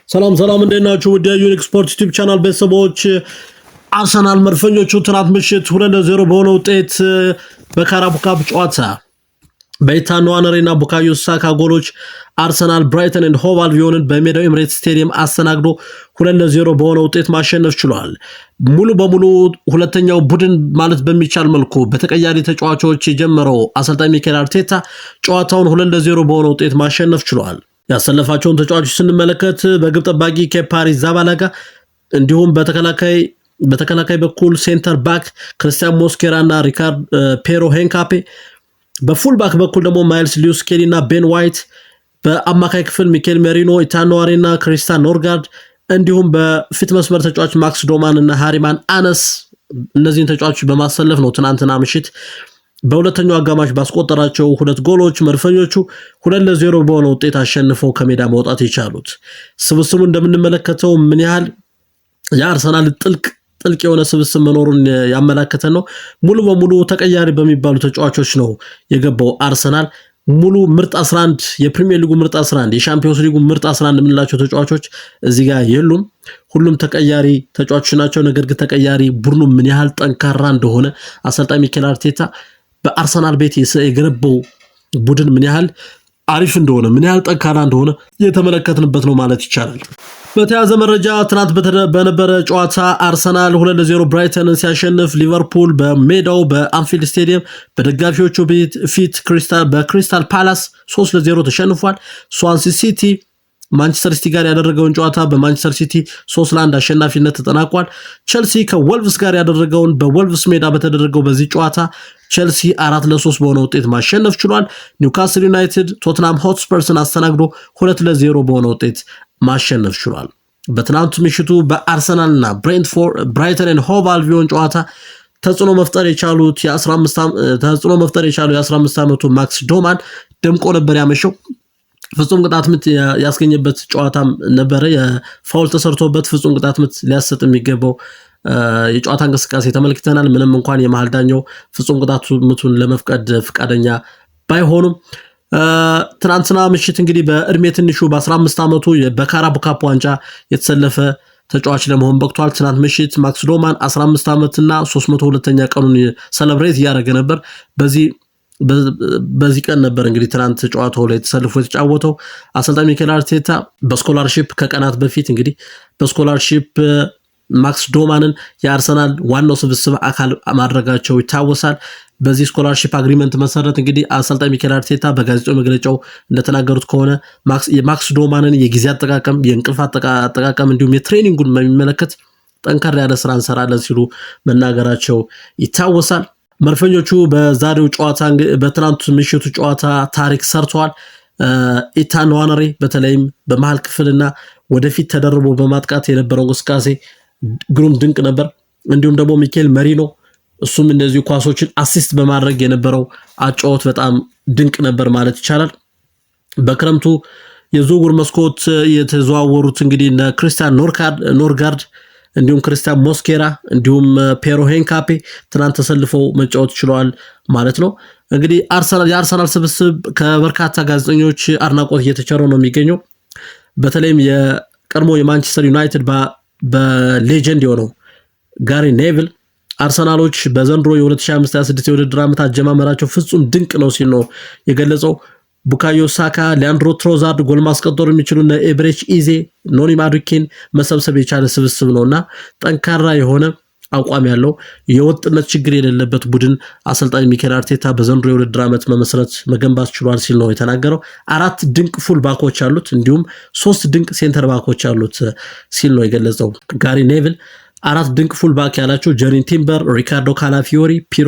ሰላም እንዴት ናችሁ? ወደ ዩኒክ ስፖርት ዩቲዩብ ቻናል ቤተሰቦች አርሰናል መድፈኞቹ ትናንት ምሽት 2-0 በሆነ ውጤት በካራባኦ ካፕ ጨዋታ በኢታን ንዋነሪና ቡካዮ ሳካ ጎሎች አርሰናል ብራይተን ኤንድ ሆቭ አልቢዮንን በሜዳው ኤምሬትስ ስቴዲየም አስተናግዶ 2-0 በሆነ ውጤት ማሸነፍ ችሏል። ሙሉ በሙሉ ሁለተኛው ቡድን ማለት በሚቻል መልኩ በተቀያሪ ተጫዋቾች የጀመረው አሰልጣኝ ሚኬል አርቴታ ጨዋታውን 2-0 በሆነ ውጤት ማሸነፍ ችሏል። ያሰለፋቸውን ተጫዋቾች ስንመለከት በግብ ጠባቂ ኬፓ አሪዛባላጋ እንዲሁም በተከላካይ በኩል ሴንተር ባክ ክርስቲያን ሞስኬራ እና ሪካርድ ፔሮ ሄንካፔ፣ በፉል ባክ በኩል ደግሞ ማይልስ ሉዊስ ስኬሊ እና ቤን ዋይት፣ በአማካይ ክፍል ሚኬል ሜሪኖ፣ ኢታን ንዋነሪ እና ክሪስቲያን ኖርጋርድ እንዲሁም በፊት መስመር ተጫዋች ማክስ ዶማን እና ሃሪማን አነስ እነዚህን ተጫዋቾች በማሰለፍ ነው ትናንትና ምሽት በሁለተኛው አጋማሽ ባስቆጠራቸው ሁለት ጎሎች መድፈኞቹ 2-0 በሆነ ውጤት አሸንፈው ከሜዳ መውጣት የቻሉት። ስብስቡ እንደምንመለከተው ምን ያህል የአርሰናል ጥልቅ የሆነ ስብስብ መኖሩን ያመላከተ ነው። ሙሉ በሙሉ ተቀያሪ በሚባሉ ተጫዋቾች ነው የገባው አርሰናል። ሙሉ ምርጥ 11 የፕሪሚየር ሊጉ ምርጥ 11 የሻምፒዮንስ ሊጉ ምርጥ 11 የምንላቸው ተጫዋቾች እዚህ ጋር የሉም። ሁሉም ተቀያሪ ተጫዋቾች ናቸው። ነገር ግን ተቀያሪ ቡድኑ ምን ያህል ጠንካራ እንደሆነ አሰልጣኝ ሚኬል አርቴታ በአርሰናል ቤት የገነባው ቡድን ምን ያህል አሪፍ እንደሆነ ምን ያህል ጠንካራ እንደሆነ የተመለከትንበት ነው ማለት ይቻላል። በተያያዘ መረጃ ትናንት በነበረ ጨዋታ አርሰናል 2-0 ብራይተንን ሲያሸንፍ ሊቨርፑል በሜዳው በአንፊልድ ስቴዲየም በደጋፊዎቹ ፊት በክሪስታል ፓላስ 3-0 ተሸንፏል። ስዋንሲ ሲቲ ማንቸስተር ሲቲ ጋር ያደረገውን ጨዋታ በማንቸስተር ሲቲ 3-1 አሸናፊነት ተጠናቋል። ቸልሲ ከወልቭስ ጋር ያደረገውን በወልቭስ ሜዳ በተደረገው በዚህ ጨዋታ ቸልሲ 4-3 በሆነ ውጤት ማሸነፍ ችሏል። ኒውካስል ዩናይትድ ቶትናም ሆትስፐርስን አስተናግዶ 2-0 በሆነ ውጤት ማሸነፍ ችሏል። በትናንቱ ምሽቱ በአርሰናልና ብራይተን ኤንድ ሆቭ አልቢዮን ጨዋታ ተጽዕኖ መፍጠር የቻሉ የ15 ዓመቱ ማክስ ዶማን ደምቆ ነበር ያመሸው። ፍጹም ቅጣት ምት ያስገኘበት ጨዋታም ነበረ። የፋውል ተሰርቶበት ፍጹም ቅጣት ምት ሊያሰጥ የሚገባው የጨዋታ እንቅስቃሴ ተመልክተናል። ምንም እንኳን የመሃል ዳኛው ፍጹም ቅጣት ምቱን ለመፍቀድ ፍቃደኛ ባይሆኑም ትናንትና ምሽት እንግዲህ በእድሜ ትንሹ በ15 ዓመቱ በካራባኦ ካፕ ዋንጫ የተሰለፈ ተጫዋች ለመሆን በቅቷል። ትናንት ምሽት ማክስ ዶማን 15 ዓመትና 302ኛ ቀኑን ሰለብሬት እያደረገ ነበር። በዚህ ቀን ነበር እንግዲህ ትናንት ጨዋታው ላይ ተሰልፎ የተጫወተው። አሰልጣኝ ሚኬል አርቴታ በስኮላርሺፕ ከቀናት በፊት እንግዲህ በስኮላርሺፕ ማክስ ዶማንን የአርሰናል ዋናው ስብስብ አካል ማድረጋቸው ይታወሳል። በዚህ ስኮላርሺፕ አግሪመንት መሰረት እንግዲህ አሰልጣኝ ሚኬል አርቴታ በጋዜጣዊ መግለጫው እንደተናገሩት ከሆነ የማክስ ዶማንን የጊዜ አጠቃቀም፣ የእንቅልፍ አጠቃቀም እንዲሁም የትሬኒንጉን በሚመለከት ጠንከር ያለ ስራ እንሰራለን ሲሉ መናገራቸው ይታወሳል። መድፈኞቹ በዛሬው ጨዋታ በትናንቱ ምሽቱ ጨዋታ ታሪክ ሰርተዋል። ኢታን ንዋነሪ በተለይም በመሃል ክፍልና ወደፊት ተደርቦ በማጥቃት የነበረው እንቅስቃሴ ግሩም ድንቅ ነበር። እንዲሁም ደግሞ ሚኬል ሜሪኖ እሱም እንደዚሁ ኳሶችን አሲስት በማድረግ የነበረው አጫወት በጣም ድንቅ ነበር ማለት ይቻላል። በክረምቱ የዝውውር መስኮት የተዘዋወሩት እንግዲህ እነ ክሪስቲያን ኖርጋርድ እንዲሁም ክርስቲያን ሞስኬራ እንዲሁም ፔሮ ሄንካፔ ትናንት ተሰልፈው መጫወት ችለዋል ማለት ነው። እንግዲህ የአርሰናል ስብስብ ከበርካታ ጋዜጠኞች አድናቆት እየተቸረው ነው የሚገኘው። በተለይም የቀድሞ የማንቸስተር ዩናይትድ በሌጀንድ የሆነው ጋሪ ኔቪል አርሰናሎች በዘንድሮ የ2025/26 የውድድር ዓመት አጀማመራቸው ፍጹም ድንቅ ነው ሲል ነው የገለጸው። ቡካዮ ሳካ፣ ሊያንድሮ ትሮዛርድ ጎል ማስቆጠር የሚችሉ እነ ኤብሬች ኢዜ፣ ኖኒ ማዱኬን መሰብሰብ የቻለ ስብስብ ነውና ጠንካራ የሆነ አቋም ያለው የወጥነት ችግር የሌለበት ቡድን አሰልጣኝ ሚኬል አርቴታ በዘንድሮ የውድድር ዓመት መገንባት ችሏል ሲል ነው የተናገረው። 4 ድንቅ ፉል ባኮች አሉት እንዲሁም 3 ድንቅ ሴንተር ባኮች አሉት ሲል ነው የገለጸው ጋሪ ኔቪል። 4 ድንቅ ፉል ባክ ያላቸው ጀሪን ቲምበር፣ ሪካርዶ ካላፊዮሪ፣ ፔሮ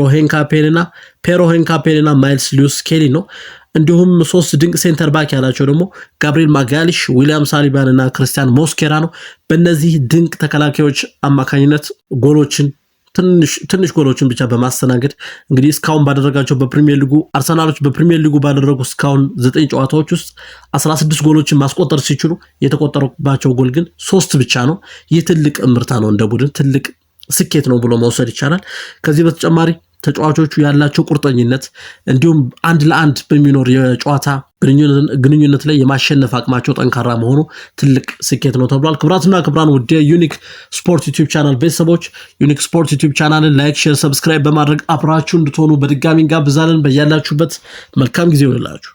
ሄንካፔንና ማይልስ ሉዊስ ስኬሊ ነው። እንዲሁም 3 ድንቅ ሴንተር ባክ ያላቸው ደግሞ ጋብሪኤል ማጋሊሽ፣ ዊሊያም ሳሊባን እና ክርስቲያን ሞስኬራ ነው። በእነዚህ ድንቅ ተከላካዮች አማካኝነት ትንሽ ጎሎችን ብቻ በማስተናገድ እንግዲህ እስካሁን ባደረጋቸው በፕሪሚየር ሊጉ አርሰናሎች በፕሪሚየር ሊጉ ባደረጉ እስካሁን 9 ጨዋታዎች ውስጥ 16 ጎሎችን ማስቆጠር ሲችሉ የተቆጠረባቸው ጎል ግን 3 ብቻ ነው። ይህ ትልቅ እምርታ ነው፣ እንደ ቡድን ትልቅ ስኬት ነው ብሎ መውሰድ ይቻላል። ከዚህ በተጨማሪ ተጫዋቾቹ ያላቸው ቁርጠኝነት እንዲሁም አንድ ለአንድ በሚኖር የጨዋታ ግንኙነት ላይ የማሸነፍ አቅማቸው ጠንካራ መሆኑ ትልቅ ስኬት ነው ተብሏል። ክቡራትና ክቡራን ውድ ዩኒክ ስፖርት ዩቲዩብ ቻናል ቤተሰቦች ዩኒክ ስፖርት ዩቲዩብ ቻናልን ላይክ፣ ሼር፣ ሰብስክራይብ በማድረግ አብራችሁ እንድትሆኑ በድጋሚ እንጋብዛለን። በያላችሁበት መልካም ጊዜ ይሁንላችሁ።